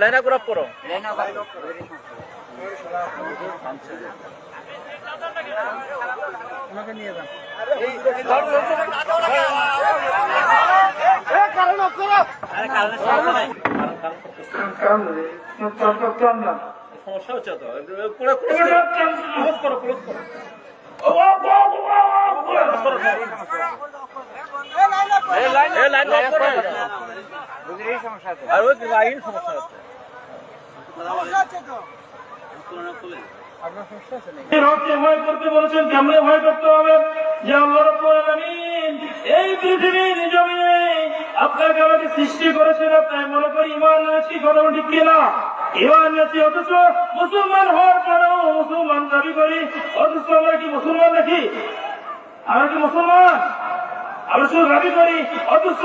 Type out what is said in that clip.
Line up করো। সমস্যা হচ্ছে তো ক্লোজ করো। ভয় করতে বলেছেন, কেমনে ভয় করতে হবে? যে আল্লাহ রাব্বুল আলামিন এই পৃথিবীর জমিনে আপনাকে আমাকে সৃষ্টি করেছেন, আপনার মনে করি ইমান আছি, কথা ঠিক কিনা? ইমান আছি, অথচ মুসলমান হওয়ার পরেও মুসলমান দাবি করি, অথচ আমরা কি মুসলমান নাকি? আমরা কি মুসলমান? আমরা শুধু দাবি করি, অথচ